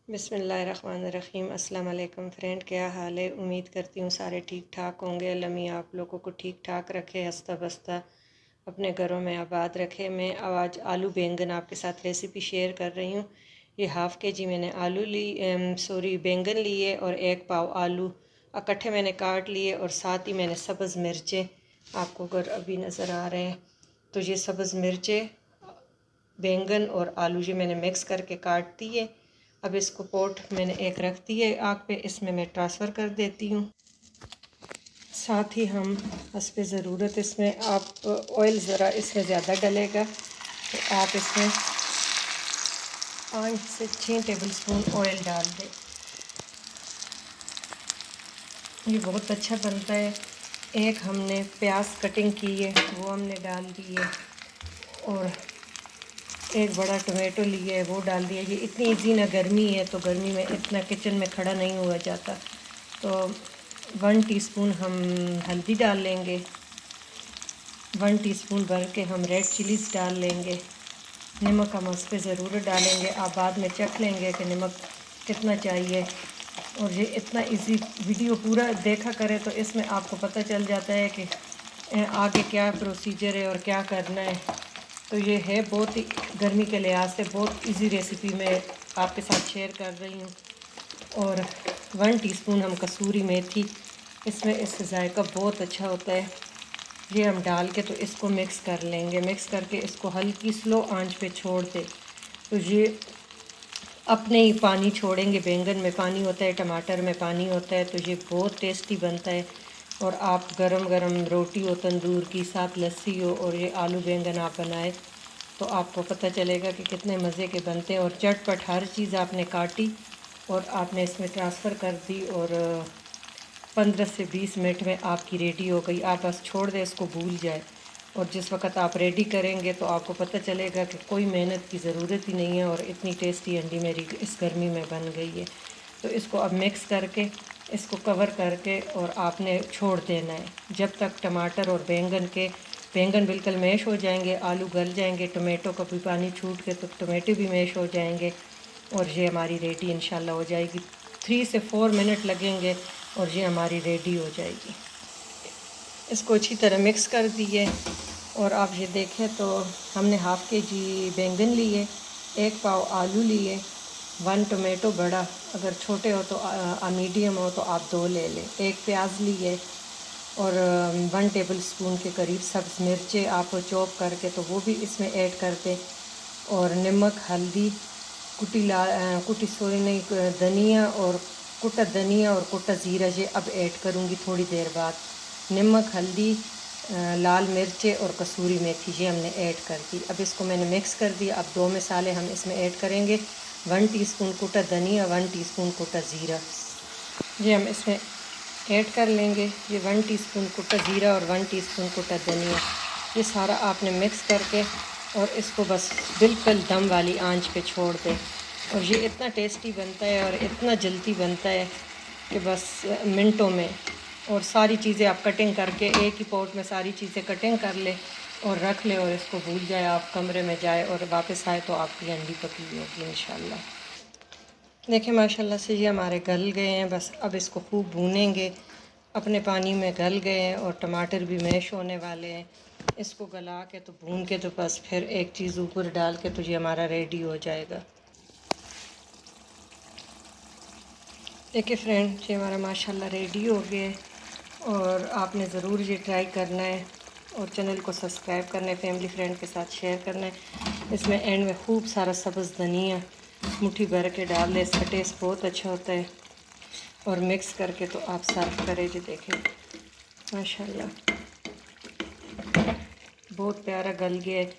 बिस्मिल्लाहिर्रहमानिर्रहीम। अस्सलाम वालेकुम फ्रेंड, क्या हाल है? उम्मीद करती हूँ सारे ठीक ठाक होंगे। अल्लाह मियां आप लोगों को ठीक ठाक रखे, हंसता बसता अपने घरों में आबाद रखे। मैं आज आलू बैंगन आपके साथ रेसिपी शेयर कर रही हूँ। ये हाफ़ के जी मैंने आलू बैंगन लिए और 1 पाव आलू इकट्ठे मैंने काट लिए, और साथ ही मैंने सब्ज़ मिर्चें, आपको अगर अभी नज़र आ रहे हैं तो ये सब्ज़ मिर्चें, बैंगन और आलू ये मैंने मिक्स करके काट दिए। अब इसको पोट मैंने एक रख दिए आग पे, इसमें मैं ट्रांसफ़र कर देती हूँ। साथ ही हम हस्बे ज़रूरत इसमें आप ऑयल ज़रा इसमें ज़्यादा डलेगा, तो आप इसमें 5 से 6 टेबलस्पून ऑयल डाल दें। ये बहुत अच्छा बनता है। एक हमने प्याज कटिंग की है वो हमने डाल दी है, और एक बड़ा टमाटो लिया है वो डाल दिया। ये इतनी इजी ना गर्मी है, तो गर्मी में इतना किचन में खड़ा नहीं हुआ जाता। तो 1 टीस्पून हम हल्दी डाल लेंगे, 1 टीस्पून भर के हम रेड चिलीज़ डाल लेंगे। नमक हम उस पर ज़रूर डालेंगे, आप बाद में चख लेंगे कि नमक कितना चाहिए। और ये इतना इजी, वीडियो पूरा देखा करें तो इसमें आपको पता चल जाता है कि आगे क्या प्रोसीजर है और क्या करना है। तो ये है बहुत ही गर्मी के लिहाज से बहुत इजी रेसिपी मैं आपके साथ शेयर कर रही हूँ। और 1 टीस्पून हम कसूरी मेथी, इसमें इससे जायका बहुत अच्छा होता है। ये हम डाल के तो इसको मिक्स कर लेंगे। मिक्स करके इसको हल्की स्लो आंच पे छोड़ दें, तो ये अपने ही पानी छोड़ेंगे। बैंगन में पानी होता है, टमाटर में पानी होता है, तो ये बहुत टेस्टी बनता है। और आप गरम गरम रोटी हो तंदूर की, साथ लस्सी हो, और ये आलू बैंगन आप बनाए तो आपको पता चलेगा कि कितने मज़े के बनते हैं। और चटपट हर चीज़ आपने काटी और आपने इसमें ट्रांसफ़र कर दी, और 15 से 20 मिनट में आपकी रेडी हो गई। आप बस छोड़ दें, इसको भूल जाए। और जिस वक्त आप रेडी करेंगे तो आपको पता चलेगा कि कोई मेहनत की ज़रूरत ही नहीं है, और इतनी टेस्टी अंडी मेरी इस गर्मी में बन गई है। तो इसको अब मिक्स करके इसको कवर करके और आपने छोड़ देना है जब तक टमाटर और बैंगन बिल्कुल मैश हो जाएंगे, आलू गल जाएंगे, टमाटो का भी पानी छूट के तो टमाटो भी मैश हो जाएंगे, और ये हमारी रेडी इंशाल्लाह हो जाएगी। 3 से 4 मिनट लगेंगे और ये हमारी रेडी हो जाएगी। इसको अच्छी तरह मिक्स कर दिए, और आप ये देखें तो हमने हाफ़ के जी बैंगन लिए, 1 पाव आलू लिए, 1 टमाटो बड़ा, अगर छोटे हो तो मीडियम हो तो आप 2 ले लें, 1 प्याज लिए, और 1 टेबल स्पून के करीब सब्ज़ मिर्चें आप चॉप करके तो वो भी इसमें ऐड कर दें। और नमक, हल्दी, कुटी सोरी नहीं, धनिया और कुटा धनिया और कुटा ज़ीरा ये अब ऐड करूँगी थोड़ी देर बाद। नमक, हल्दी, लाल मिर्चें और कसूरी मेथी ये हमने ऐड कर दी। अब इसको मैंने मिक्स कर दिया। अब 2 मसाले हम इसमें ऐड करेंगे, 1 टीस्पून कुटा धनिया, 1 टीस्पून कुटा ज़ीरा ये हम इसमें ऐड कर लेंगे। ये 1 टीस्पून कुटा ज़ीरा और 1 टीस्पून कुटा धनिया, ये सारा आपने मिक्स करके और इसको बस बिल्कुल दम वाली आंच पे छोड़ दें। और ये इतना टेस्टी बनता है और इतना जल्दी बनता है कि बस मिनटों में। और सारी चीज़ें आप कटिंग करके एक ही पॉट में सारी चीज़ें कटिंग कर ले और रख ले, और इसको भूल जाए, आप कमरे में जाए और वापस आए तो आपकी अंडी पकी होगी इंशाल्लाह। देखिए माशाल्लाह से ये हमारे गल गए हैं। बस अब इसको खूब भूनेंगे, अपने पानी में गल गए हैं और टमाटर भी मैश होने वाले हैं। इसको गला के तो भून के तो बस फिर एक चीज़ ऊपर डाल के तो ये हमारा रेडी हो जाएगा। देखिए फ्रेंड, ये हमारा माशाल्लाह रेडी हो गया है, और आपने ज़रूर ये ट्राई करना है, और चैनल को सब्सक्राइब करना है, फैमिली फ्रेंड के साथ शेयर करना है। इसमें एंड में खूब सारा सब्ज़ धनिया मुट्ठी भर के डाल दें, इसका टेस्ट बहुत अच्छा होता है। और मिक्स करके तो आप सर्व करें। जी देखें माशाल्लाह बहुत प्यारा गल गया है,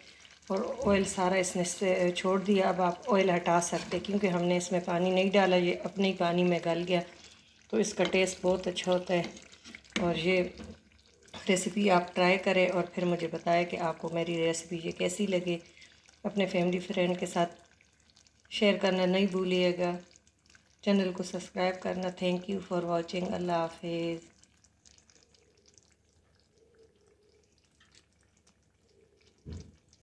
और ऑयल सारा इसने से छोड़ दिया। अब आप ऑयल हटा सकते क्योंकि हमने इसमें पानी नहीं डाला, ये अपने ही पानी में गल गया, तो इसका टेस्ट बहुत अच्छा होता है। और ये रेसिपी आप ट्राई करें और फिर मुझे बताएं कि आपको मेरी रेसिपी ये कैसी लगी। अपने फैमिली फ्रेंड के साथ शेयर करना नहीं भूलिएगा, चैनल को सब्सक्राइब करना। Thank you for watching. अल्लाह हाफिज़।